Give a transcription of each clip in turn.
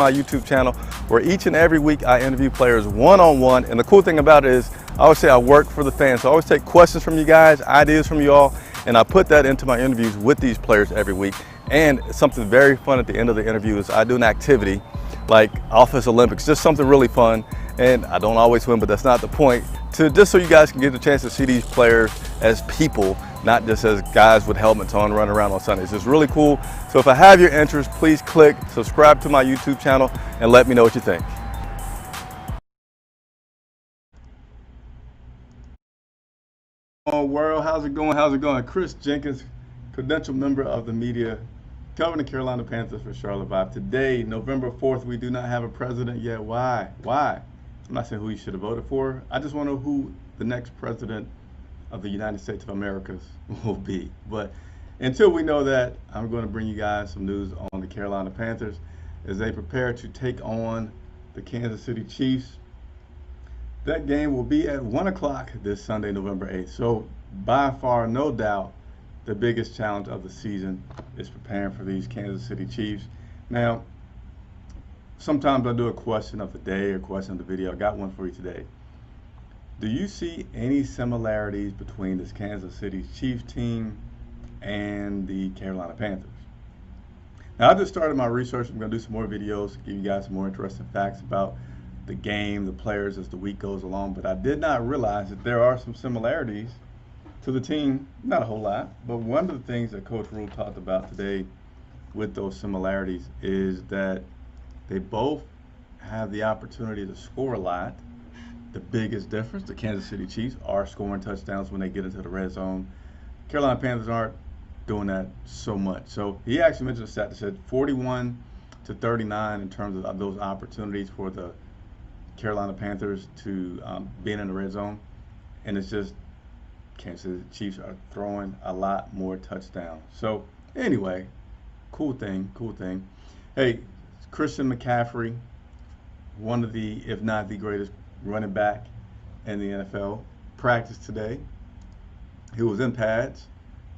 My YouTube channel, where each and every week I interview players one-on-one. And the cool thing about it is I always say I work for the fans. So I always take questions from you guys, ideas from you all, and I put that into my interviews with these players every week. And something very fun at the end of the interview is I do an activity like Office Olympics, just something really fun. And I don't always win, but that's not the point. Just so you guys can get the chance to see these players as people, not just as guys with helmets on running around on Sundays. It's really cool. So if I have your interest, please click subscribe to my YouTube channel and let me know what you think. Oh, world, how's it going? How's it going? Chris Jenkins, credentialed member of the media, covering the Carolina Panthers for Charlotte Vibe. Today, November 4th, we do not have a president yet. Why? I'm not saying who you should have voted for. I just want to know who the next president of the United States of America will be. But until we know that, I'm going to bring you guys some news on the Carolina Panthers as they prepare to take on the Kansas City Chiefs. That game will be at 1 o'clock this Sunday, November 8th. So by far, no doubt, the biggest challenge of the season is preparing for these Kansas City Chiefs. Now, sometimes I do a question of the day or question of the video. I got one for you today. Do you see any similarities between this Kansas City Chiefs team and the Carolina Panthers? Now, I just started my research. I'm going to do some more videos, give you guys some more interesting facts about the game, the players as the week goes along. But I did not realize that there are some similarities to the team. Not a whole lot, but one of the things that Coach Rule talked about today with those similarities is that they both have the opportunity to score a lot. The biggest difference, the Kansas City Chiefs are scoring touchdowns when they get into the red zone. Carolina Panthers aren't doing that so much. So he actually mentioned a stat that said 41 to 39 in terms of those opportunities for the Carolina Panthers to being in the red zone. And it's just Kansas City Chiefs are throwing a lot more touchdowns. So anyway, cool thing. Hey, Christian McCaffrey, one of the, if not the greatest running back in the NFL, practiced today. He was in pads,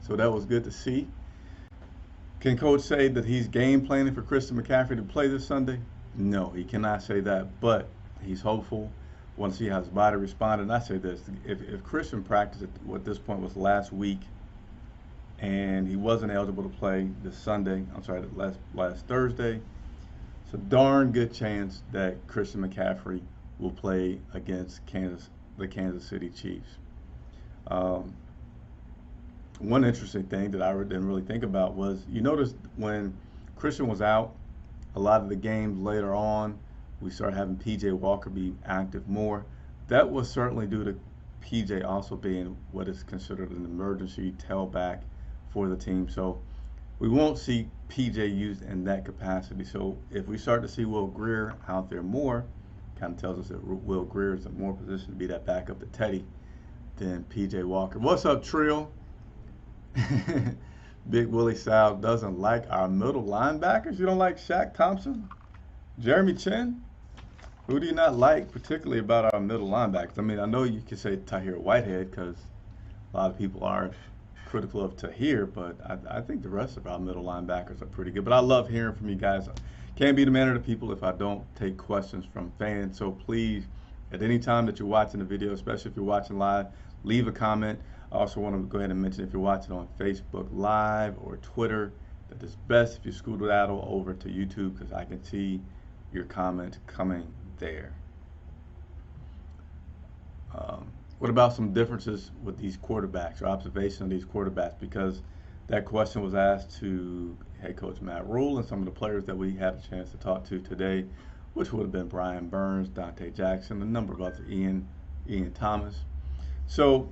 so that was good to see. Can Coach say that he's game planning for Christian McCaffrey to play this Sunday? No, he cannot say that, but he's hopeful. Want to see how his body responded. And I say this, if Christian practiced at what this point was last week and he wasn't eligible to play this Sunday, last Thursday, it's a darn good chance that Christian McCaffrey will play against the Kansas City Chiefs. One interesting thing that I didn't really think about was, you notice when Christian was out, a lot of the games later on, we started having P.J. Walker be active more. That was certainly due to P.J. also being what is considered an emergency tailback for the team. So we won't see P.J. used in that capacity. So if we start to see Will Grier out there more, kind of tells us that Will Grier is in more position to be that backup to Teddy than P.J. Walker. What's up, Trill? Big Willie Sal doesn't like our middle linebackers. You don't like Shaq Thompson? Jeremy Chin? Who do you not like particularly about our middle linebackers? I mean, I know you can say Tahir Whitehead because a lot of people are critical of Tahir, but I think the rest of our middle linebackers are pretty good. But I love hearing from you guys. Can't be the man of the people if I don't take questions from fans. So please, at any time that you're watching the video, especially if you're watching live, leave a comment. I also want to go ahead and mention if you're watching on Facebook Live or Twitter, that it's best if you scoot-a-daddle over to YouTube because I can see your comment coming there. What about some differences with these quarterbacks or observation of these quarterbacks? Because that question was asked to head coach Matt Rule and some of the players that we had a chance to talk to today, which would have been Brian Burns, Dante Jackson, a number of others, Ian Thomas. So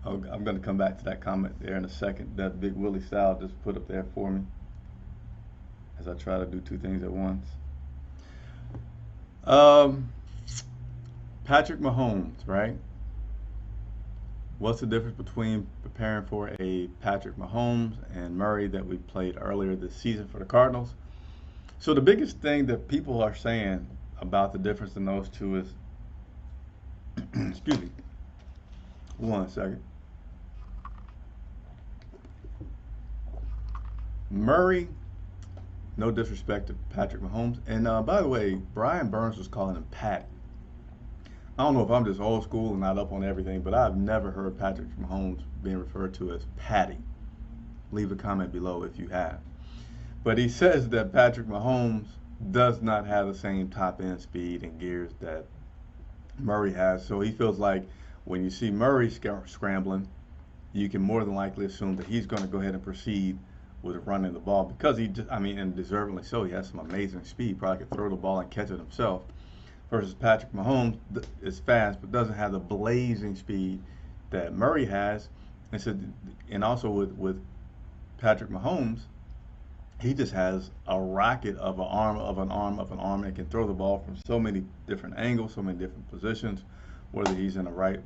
I'm going to come back to that comment there in a second that Big Willie Sal just put up there for me as I try to do two things at once. Patrick Mahomes, right? What's the difference between preparing for a Patrick Mahomes and Murray that we played earlier this season for the Cardinals? So the biggest thing that people are saying about the difference in those two is, excuse me, 1 second. Murray No disrespect to Patrick Mahomes. And by the way, Brian Burns was calling him Pat. I don't know if I'm just old school and not up on everything, but I've never heard Patrick Mahomes being referred to as Patty. Leave a comment below if you have. But he says that Patrick Mahomes does not have the same top end speed and gears that Murray has. So he feels like when you see Murray scrambling, you can more than likely assume that he's going to go ahead and proceed with running the ball because he just, I mean, and deservedly so, he has some amazing speed. Probably could throw the ball and catch it himself. Versus Patrick Mahomes is fast, but doesn't have the blazing speed that Murray has. And so, and also with Patrick Mahomes, he just has a rocket of an arm of an arm of an arm and can throw the ball from so many different angles, so many different positions, whether he's in the right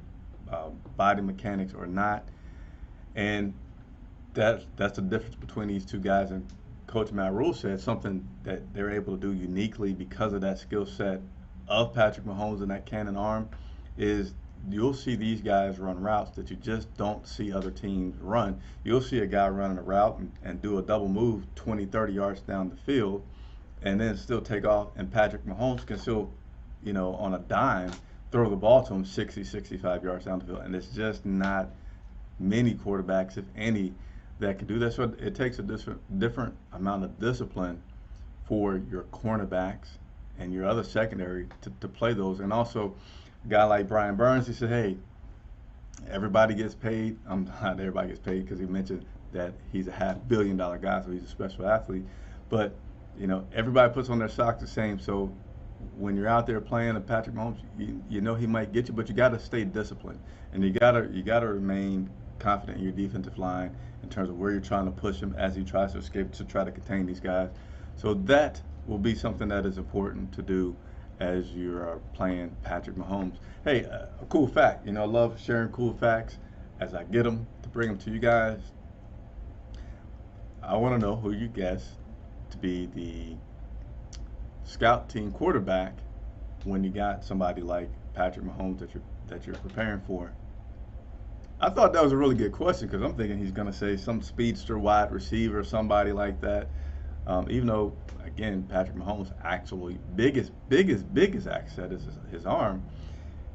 body mechanics or not. And that's the difference between these two guys. And Coach Matt Rule said something that they're able to do uniquely because of that skill set of Patrick Mahomes and that cannon arm is you'll see these guys run routes that you just don't see other teams run. You'll see a guy running a route and do a double move 20, 30 yards down the field and then still take off, and Patrick Mahomes can still, you know, on a dime, throw the ball to him 60, 65 yards down the field. And it's just not many quarterbacks, if any, that can do that. So it takes a different amount of discipline for your cornerbacks and your other secondary to play those. And also, a guy like Brian Burns, he said, hey, everybody gets paid. Not everybody gets paid because he mentioned that he's a $500 million guy, so he's a special athlete. But, you know, everybody puts on their socks the same. So when you're out there playing a Patrick Mahomes, you know he might get you, but you got to stay disciplined. And you got to remain confident in your defensive line in terms of where you're trying to push him as he tries to escape to try to contain these guys. So that will be something that is important to do as you're playing Patrick Mahomes. Hey, a cool fact. You know, I love sharing cool facts as I get them to bring them to you guys. I want to know who you guess to be the scout team quarterback when you got somebody like Patrick Mahomes that you're preparing for. I thought that was a really good question because I'm thinking he's going to say some speedster wide receiver, somebody like that. Even though, again, Patrick Mahomes' actually biggest asset is his arm.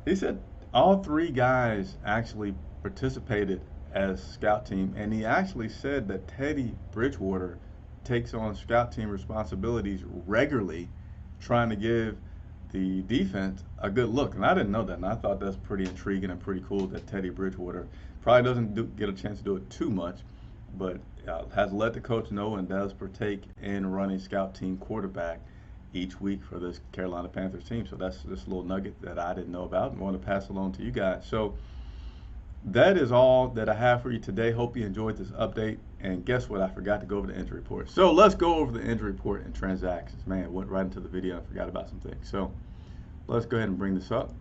He said all three guys actually participated as scout team, and he actually said that Teddy Bridgewater takes on scout team responsibilities regularly, trying to give the defense a good look. And I didn't know that, and I thought that's pretty intriguing and pretty cool that Teddy Bridgewater probably doesn't get a chance to do it too much, but has let the coach know and does partake in running scout team quarterback each week for this Carolina Panthers team. So that's just a little nugget that I didn't know about and want to pass along to you guys. So that is all that I have for you today. Hope you enjoyed this update. And guess what? I forgot to go over the injury report. So let's go over the injury report and transactions. Man, went right into the video and forgot about some things. So let's go ahead and bring this up.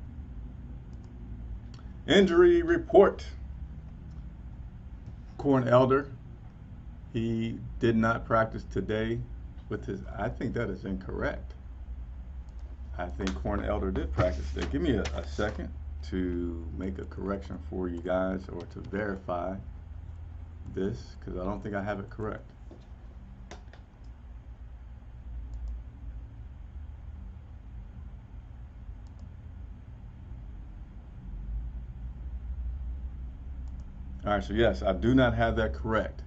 Injury report. Corn Elder, he did not practice today with his, I think that is incorrect. I think Corn Elder did practice today. Give me a second to make a correction for you guys or to verify this because I don't think I have it correct. All right, so yes, I do not have that correct.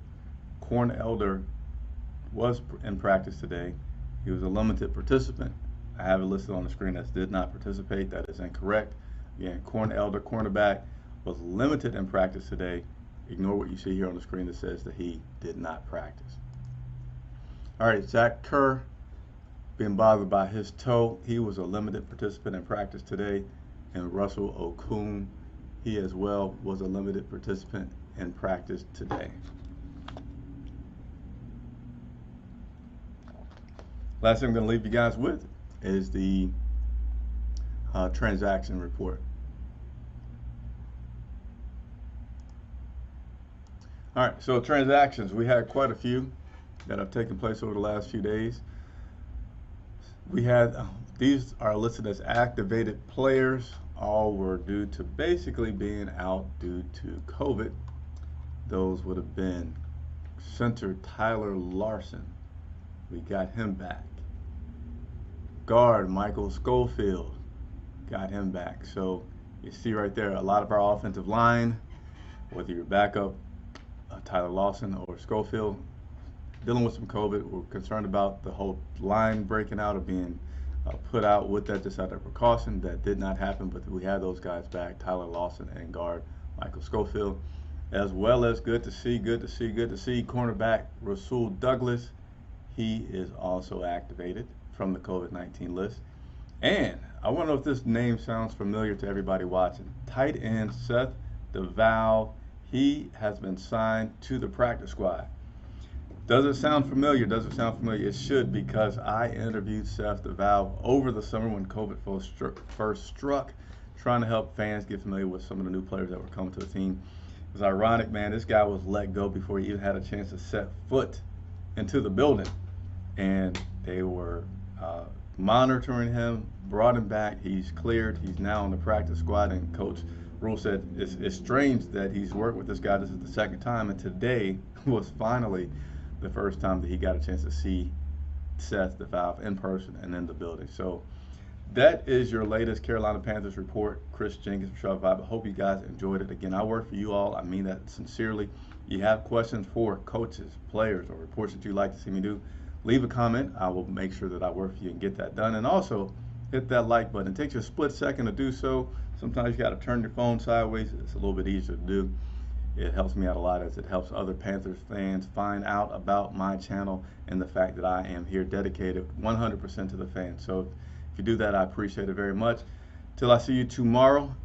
Corn Elder was in practice today. He was a limited participant. I have it listed on the screen as did not participate. That is incorrect. Again, Corn Elder, cornerback, was limited in practice today. Ignore what you see here on the screen that says that he did not practice. All right, Zach Kerr, being bothered by his toe. He was a limited participant in practice today. And Russell Okung, he as well was a limited participant in practice today. Last thing I'm going to leave you guys with is the transaction report. All right, so transactions, we had quite a few that have taken place over the last few days. We had, these are listed as activated players. All were due to basically being out due to COVID. Those would have been center Tyler Larson. we got him back. Guard Michael Schofield, got him back. So you see right there, a lot of our offensive line, whether you're backup Tyler Lawson or Schofield, dealing with some COVID. We're concerned about the whole line breaking out or being put out with that, just out of precaution. That did not happen, but we had those guys back, Tyler Lawson and guard Michael Schofield, as well as good to see cornerback Rasul Douglas. He is also activated from the COVID-19 list. And I want to know if this name sounds familiar to everybody watching. Tight end Seth DeVal, he has been signed to the practice squad. Does it sound familiar? Does it sound familiar? It should, because I interviewed Seth DeVal over the summer when COVID first struck, trying to help fans get familiar with some of the new players that were coming to the team. It was ironic, man. This guy was let go before he even had a chance to set foot into the building. And they were monitoring him, brought him back. He's cleared. He's now on the practice squad. And Coach Rule said it's strange that he's worked with this guy. This is the second time. And today was finally the first time that he got a chance to see Seth DeVal in person and in the building. So that is your latest Carolina Panthers report. Chris Jenkins from Charlotte Vibe. I hope you guys enjoyed it. Again, I work for you all. I mean that sincerely. You have questions for coaches, players, or reports that you'd like to see me do, leave a comment. I will make sure that I work for you and get that done. And also, hit that like button. It takes you a split second to do so. Sometimes you got to turn your phone sideways. It's a little bit easier to do. It helps me out a lot, as it helps other Panthers fans find out about my channel and the fact that I am here dedicated 100% to the fans. So if you do that, I appreciate it very much. Till I see you tomorrow,